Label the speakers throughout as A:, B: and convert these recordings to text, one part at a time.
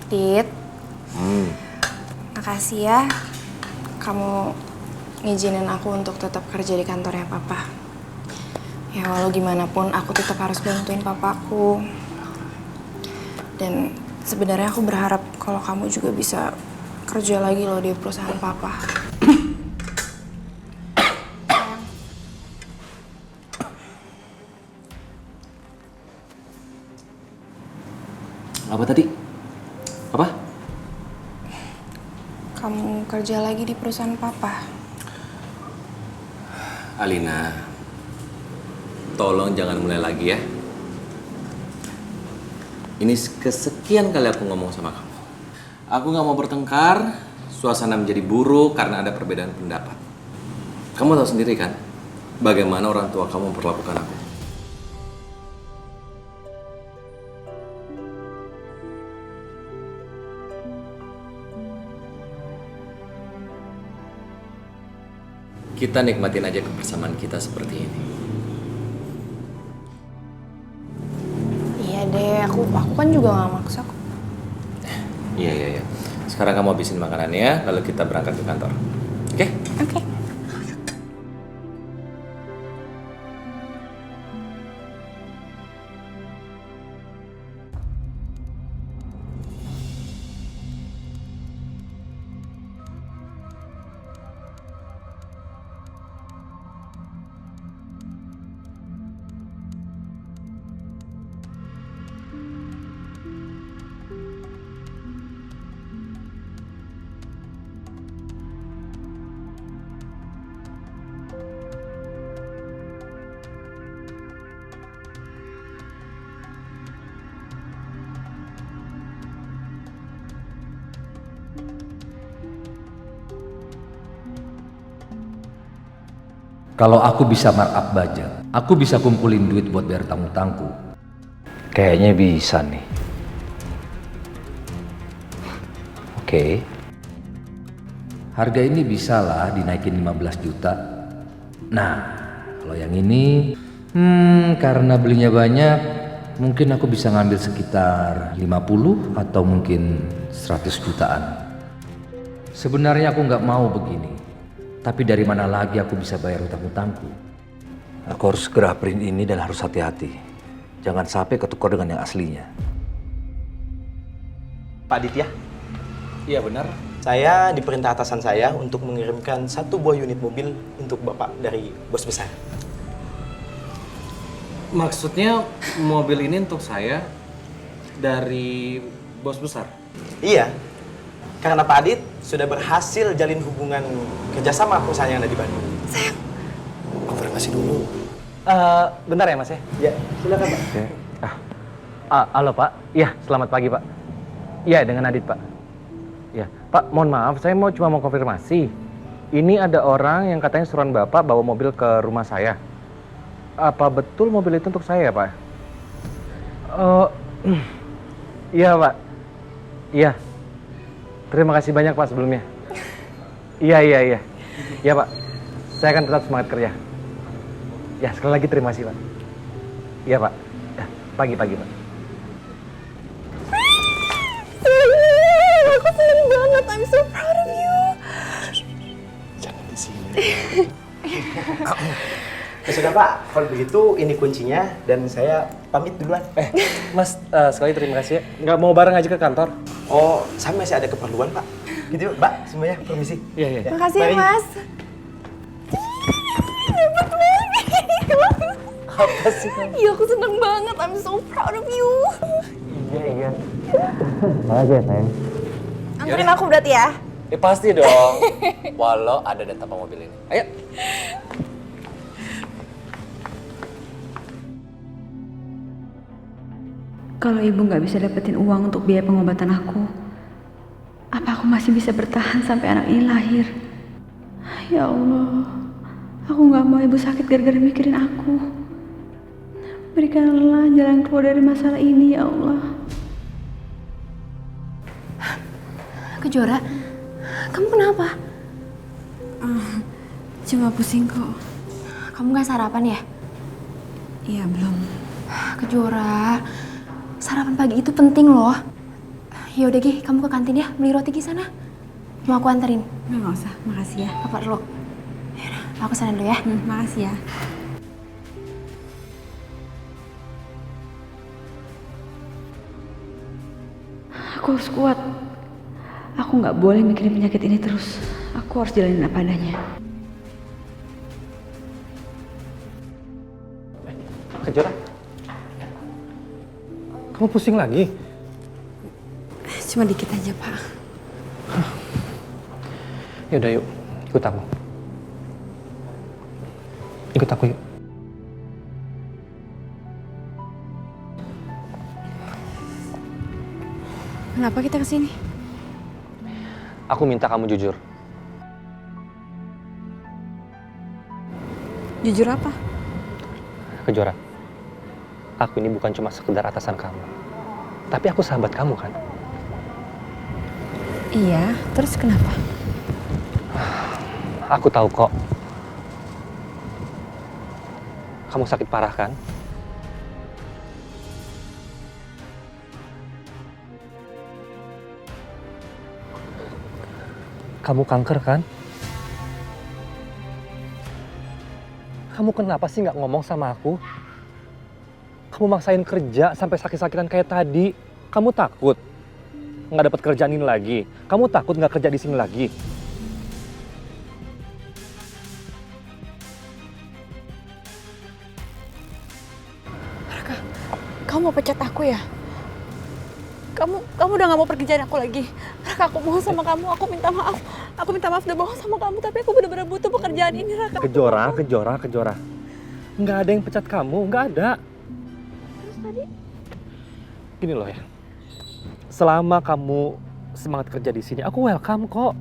A: Dit, makasih ya kamu ngizinin aku untuk tetap kerja di kantornya papa. Ya walau gimana pun aku tetap harus bantuin papaku. Dan sebenarnya aku berharap kalau kamu juga bisa kerja lagi loh di perusahaan papa.
B: Apa tadi? Apa?
A: Kamu kerja lagi di perusahaan papa.
B: Alina, tolong jangan mulai lagi ya. Ini kesekian kali aku ngomong sama kamu. Aku gak mau bertengkar, suasana menjadi buruk karena ada perbedaan pendapat. Kamu tahu sendiri kan, bagaimana orang tua kamu memperlakukan aku. Kita nikmatin aja kebersamaan kita seperti ini.
A: Iya deh, aku kan juga gak maksa kok.
B: Iya. Sekarang kamu habisin makanannya, lalu kita berangkat ke kantor. Oke?
A: Oke.
C: Kalau aku bisa markup budget, aku bisa kumpulin duit buat bayar tamu-tangku. Kayaknya bisa nih. Oke. Harga ini bisa lah dinaikin 15 juta. Nah, kalau yang ini, karena belinya banyak, mungkin aku bisa ngambil sekitar 50 atau mungkin 100 jutaan. Sebenarnya aku nggak mau begini. Tapi dari mana lagi aku bisa bayar utang-utangku? Aku harus segera print ini dan harus hati-hati. Jangan sampai ketukar dengan yang aslinya.
D: Pak Aditya,
B: Iya benar.
D: saya diperintah atasan saya untuk mengirimkan 1 buah unit mobil untuk Bapak dari bos besar.
B: Maksudnya mobil ini untuk saya dari bos besar?
D: Iya, karena Pak Adit sudah berhasil jalin hubungan kerjasama perusahaan yang ada di Bandung.
B: Konfirmasi dulu.
E: Bentar ya mas ya?
D: Ya, silakan Pak.
E: Halo pak, iya selamat pagi pak. Iya dengan Adit pak. Ya pak, mohon maaf saya cuma mau konfirmasi. Ini ada orang yang katanya suruhan bapak bawa mobil ke rumah saya. Apa betul mobil itu untuk saya pak? Iya pak. Iya. Terima kasih banyak pak sebelumnya. Iya. Iya pak. Saya akan tetap semangat kerja. Ya sekali lagi terima kasih pak. Iya pak. Ya, pagi-pagi pak.
A: Aku seneng banget, I'm so proud of you.
D: Jangan di sini. Ya sudah Pak, kalau begitu ini kuncinya dan saya pamit duluan.
E: Mas sekali terima kasih ya. Nggak mau bareng aja ke kantor?
D: Oh, saya masih ada keperluan Pak. Gitu Mbak, semuanya permisi.
E: Iya.
A: Makasih ya
D: mari.
A: mas. Dapat mobil.
E: Apa sih kamu?
A: Iya aku seneng banget, I'm so proud of you.
E: Iya. Makasih ya sayang.
A: Anterin aku berarti ya.
B: Pasti dong. Walau ada dan tanpa mobil ini. Ayo.
F: Kalau ibu nggak bisa dapetin uang untuk biaya pengobatan aku, apa aku masih bisa bertahan sampai anak ini lahir? Ya Allah, aku nggak mau ibu sakit gara-gara mikirin aku. Berikanlah jalan keluar dari masalah ini, ya Allah.
A: Kejora, kamu kenapa?
F: Cuma pusing kok.
A: Kamu gak sarapan ya?
F: Iya, belum.
A: Kejora, sarapan pagi itu penting loh. Ya udah Gi, kamu ke kantin ya, beli roti Gi sana. Mau aku anterin?
F: Nggak usah, makasih ya.
A: Apa perlu? Yaudah, aku sana dulu ya.
F: Makasih ya. Aku harus kuat. Aku nggak boleh mikirin penyakit ini terus. Aku harus jalanin apa adanya.
E: Kejora. Kamu pusing lagi?
F: Cuma dikit aja, Pak.
E: Yaudah yuk, ikut aku. Ikut aku yuk.
F: Kenapa kita kesini?
E: Aku minta kamu jujur.
F: Jujur apa?
E: Kejora, aku ini bukan cuma sekedar atasan kamu. Tapi aku sahabat kamu kan?
F: Iya, terus kenapa?
E: Aku tahu kok. Kamu sakit parah kan? Kamu kanker kan? Kamu kenapa sih nggak ngomong sama aku? Kamu maksain kerja sampai sakit-sakitan kayak tadi. Kamu takut nggak dapat kerjaan ini lagi? Kamu takut nggak kerja di sini lagi?
F: Kamu mau pecat aku ya? Kamu udah gak mau pekerjaan aku lagi. Raka, aku mohon sama kamu, aku minta maaf. Aku minta maaf udah bohong sama kamu, tapi aku benar-benar butuh pekerjaan ini, Raka.
E: Kejora. Nggak ada yang pecat kamu, nggak ada.
F: Terus tadi?
E: Gini loh ya, selama kamu semangat kerja di sini, aku welcome kok.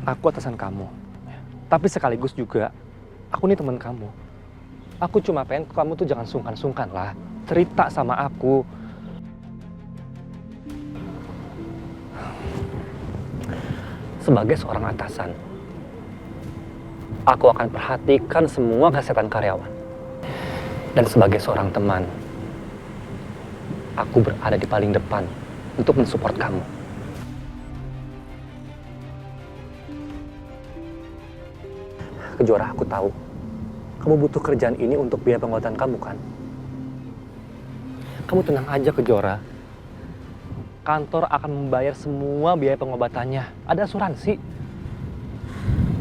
E: Aku atasan kamu. Tapi sekaligus juga, aku nih teman kamu. Aku cuma pengen kamu tuh jangan sungkan-sungkan lah. Cerita sama aku. Sebagai seorang atasan, aku akan perhatikan semua kesehatan karyawan. Dan sebagai seorang teman, aku berada di paling depan untuk mensupport kamu. Kejora, aku tahu kamu butuh kerjaan ini untuk biaya pengobatan kamu kan? Kamu tenang aja, Kejora. Kantor akan membayar semua biaya pengobatannya. Ada asuransi.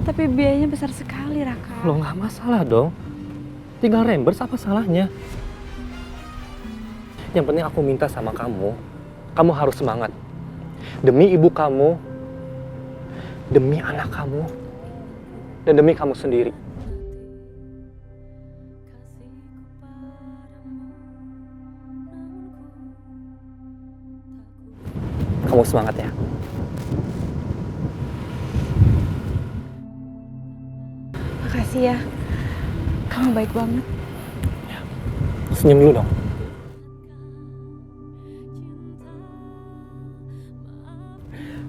F: Tapi biayanya besar sekali, Raka.
E: Lo nggak masalah dong. Tinggal reimburse, apa salahnya? Yang penting aku minta sama kamu, kamu harus semangat. Demi ibu kamu, demi anak kamu, dan demi kamu sendiri. Kamu semangat ya.
F: Makasih ya. Kamu baik banget.
E: Senyum dulu dong.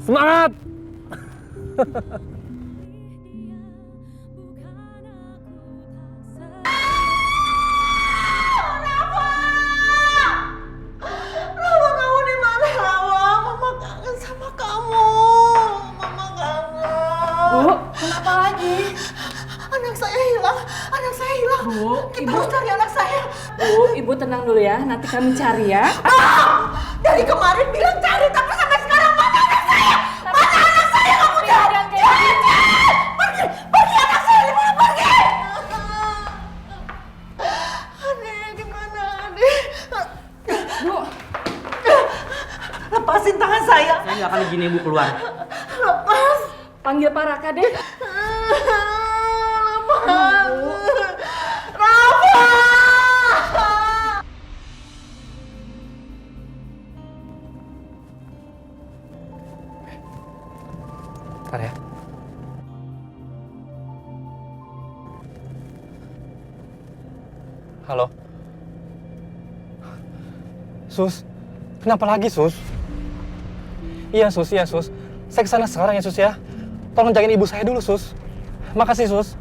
E: Semangat!
G: Rawa, kamu di mana, Rawa? Mama kangen sama kamu. Mama kangen.
H: Bu, kenapa lagi?
G: Anak saya hilang. Anak saya hilang.
H: Bu,
G: Kita harus cari anak saya.
H: Bu, Ibu tenang dulu ya, nanti kami cari ya.
G: Dari kemarin bilang cari, tapi sampai sekarang mana anak saya? Mana anak saya? Kamu cari. Pergi. Pergi anak saya. Di mana pergi? Adik, gimana adik?
H: Bu,
G: Lepasin tangan saya.
I: Saya nggak akan izin ibu keluar.
G: Lepas.
H: panggil Pak Raka deh.
G: Lepas. Rafa!
E: Bentar ya. Halo. Sus, kenapa lagi, Sus? Iya, Sus, iya, Sus. Saya kesana sekarang ya, Sus ya. Tolong jagain ibu saya dulu, Sus. Makasih, Sus.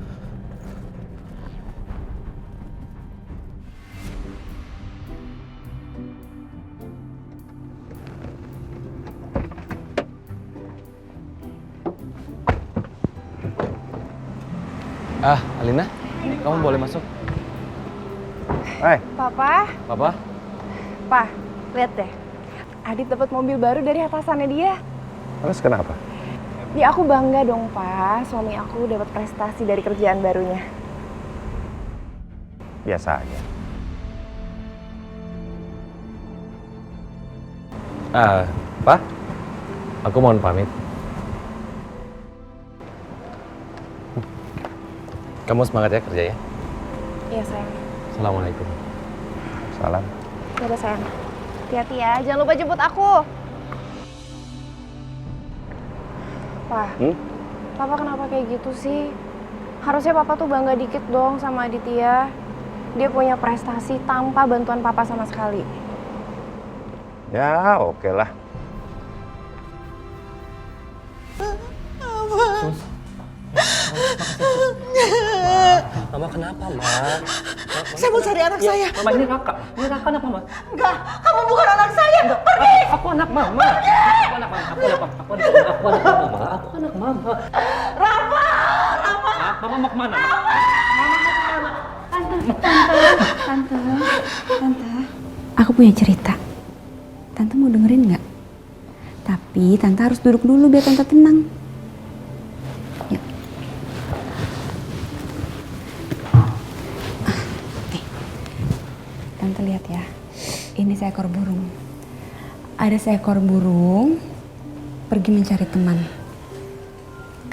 E: Alina, kamu boleh masuk. Hai.
A: Papa,
E: Papa?
A: Pa, lihat deh. Adit dapat mobil baru dari atasannya dia.
E: Terus kenapa?
A: Ya aku bangga dong, Pa. Suami aku dapat prestasi dari kerjaan barunya.
E: Biasa aja. Pak, aku mohon pamit. Kamu semangat ya kerja ya?
A: Iya, sayang.
E: Assalamualaikum. Salam.
A: Dadah, sayang. Hati-hati ya, jangan lupa jemput aku. Pa, Papa kenapa kayak gitu sih? Harusnya Papa tuh bangga dikit dong sama Aditya. Dia punya prestasi tanpa bantuan Papa sama sekali.
E: Ya, oke lah. Mama kenapa, Ma?
G: Saya mau cari anak saya.
E: Mama ini Raka. Ini Raka anak Mama.
G: Enggak, kamu bukan anak saya. Pergi.
E: Aku anak Mama. Aku anak Mama. Aku anak Mama.
G: Rafa.
E: Mama mau kemana?
F: Tante. Aku punya cerita. Tante mau dengerin nggak? Tapi Tante harus duduk dulu biar Tante tenang. Yuk. Nih. Tante lihat ya. Ini seekor burung. Ada seekor burung pergi mencari teman.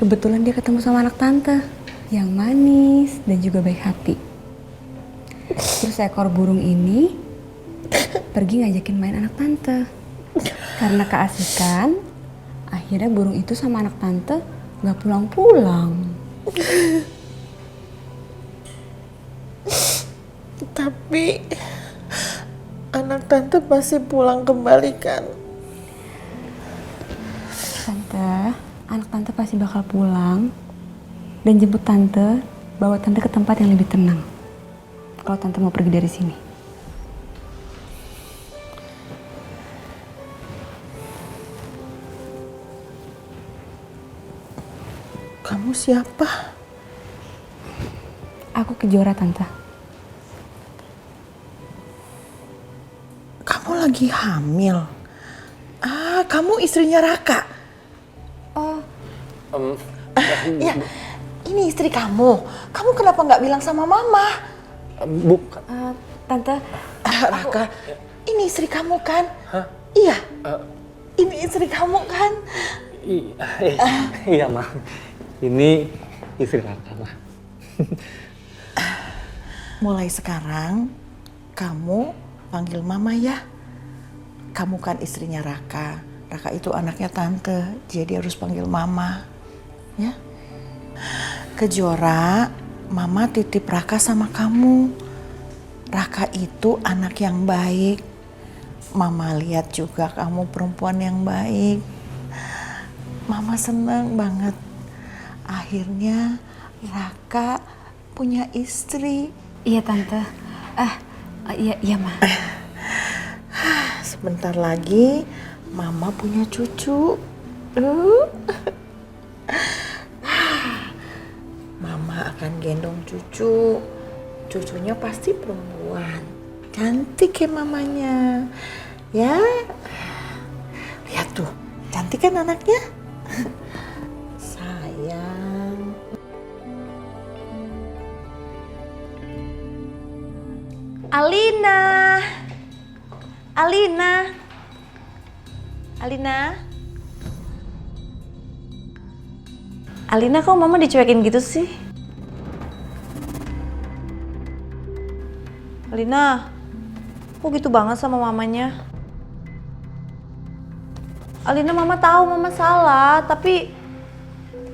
F: Kebetulan dia ketemu sama anak Tante yang manis dan juga baik hati. Terus seekor burung ini pergi ngajakin main anak Tante. Karena keasikan, akhirnya burung itu sama anak Tante gak pulang-pulang.
G: Tapi anak tante pasti pulang kembali kan?
F: Tante, anak Tante pasti bakal pulang dan jemput Tante, bawa Tante ke tempat yang lebih tenang. Kalau Tante mau pergi dari sini.
G: Kamu siapa?
F: Aku Kejora, Tante.
G: Kamu lagi hamil? Kamu istrinya Raka? Ya, ini istri kamu. Kamu kenapa nggak bilang sama mama?
E: Bukan.
F: Tante,
G: Raka, ini istri kamu kan? Iya. Ini istri kamu kan?
E: Iya, Ma. Ini istri Raka, Ma.
G: Mulai sekarang, kamu panggil mama ya. Kamu kan istrinya Raka. Raka itu anaknya tante, jadi harus panggil mama. Ya. Kejora, mama titip Raka sama kamu. Raka itu anak yang baik. Mama lihat juga kamu perempuan yang baik. Mama senang banget. Akhirnya Raka punya istri.
F: iya Tante. Iya Ma.
G: Sebentar lagi Mama punya cucu. Mama akan gendong cucu. Cucunya pasti perempuan. Cantik ya mamanya. Ya. Lihat tuh, cantik kan anaknya? Sayang.
I: Alina. Alina, kok mama dicuekin gitu sih? Alina, kok gitu banget sama mamanya? Alina, mama tahu mama salah, tapi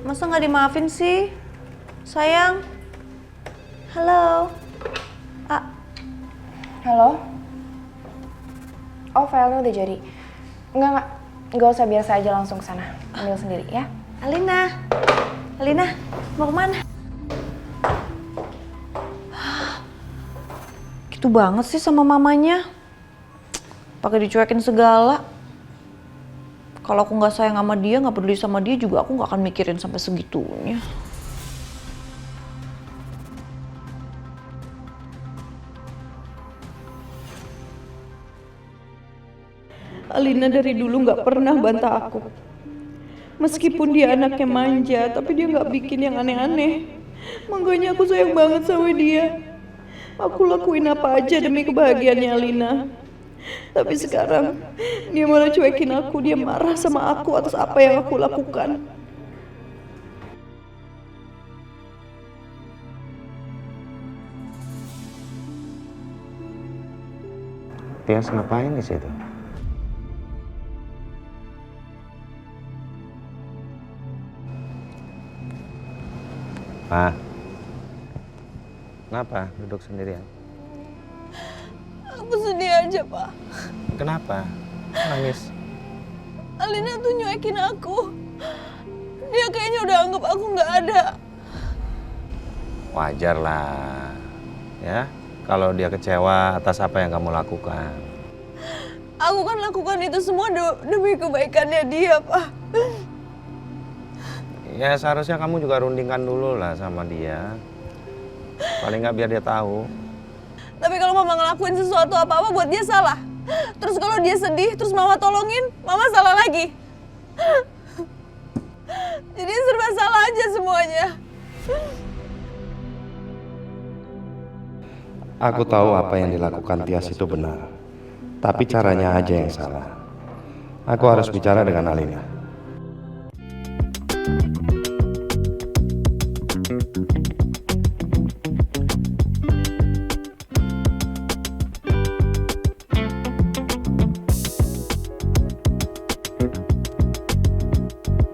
I: masa nggak dimaafin sih? Sayang. Halo.
A: Halo? Oh, filenya udah jadi. Enggak usah, biasa aja langsung ke sana. Ambil sendiri ya.
I: Alina, mau kemana? Gitu banget sih sama mamanya. Pakai dicuekin segala. Kalau aku nggak sayang sama dia, nggak peduli sama dia juga, aku nggak akan mikirin sampai segitunya.
F: Alina dari dulu nggak pernah bantah aku. Meskipun dia anaknya manja, tapi dia nggak bikin yang aneh-aneh. Makanya aku sayang banget sama dia. Aku lakuin apa aja demi kebahagiaannya Alina. Tapi sekarang dia malah cuekin aku, dia marah sama aku atas apa yang aku lakukan.
E: Tias ngapain di situ? Pa, kenapa duduk sendirian?
I: Aku sedih aja, Pak.
E: Kenapa? Nangis?
I: Alina tuh nyuekin aku. Dia kayaknya udah anggap aku nggak ada.
E: Wajar lah, ya. Kalau dia kecewa atas apa yang kamu lakukan.
I: Aku kan lakukan itu semua demi kebaikannya dia, Pak.
E: Ya seharusnya kamu juga rundingkan dulu lah sama dia. Paling nggak biar dia tahu.
I: Tapi kalau mama ngelakuin sesuatu apa-apa buat dia salah. Terus kalau dia sedih, terus mama tolongin, mama salah lagi. Jadi serba salah aja semuanya.
J: Aku tahu apa yang dilakukan Tias itu benar, tapi caranya aja yang salah. Aku harus bicara dengan Alina.